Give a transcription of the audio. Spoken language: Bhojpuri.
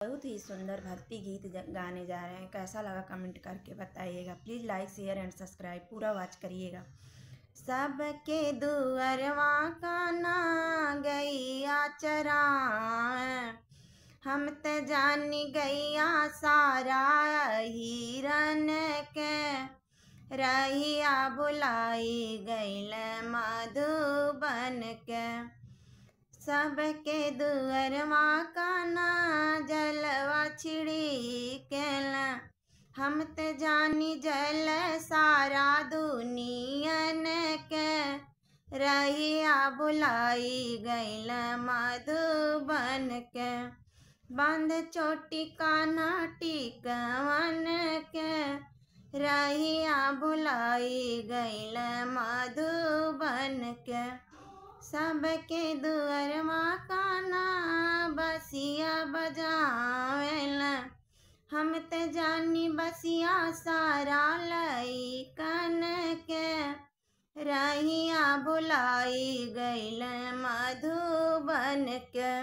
बहुत ही सुंदर भक्ति गीत गाने जा रहे हैं। कैसा लगा कमेंट करके बताइएगा। Please like share and subscribe पूरा वॉच करिएगा। सबके दुअरवा का ना गैया चराएं, हम त जानी गैया सारा हिरन के, रहिया बुलाई गैल मधुबन के। सबके दुअरवा का ना जलवा छिड़ी केला, हम त जानी जल सारा दुनियन के, रहिया बुलाई गैल मधुबन के। बांध चोटी कान्हा टिकवन के, रहिया बुलाई गैल मधुबन के। सबके दुअरवा कान्हा बसिया बजावेला, हम त जानी बसिया सारा लइकन के, रहिया बुलाई गैल मधुबन के।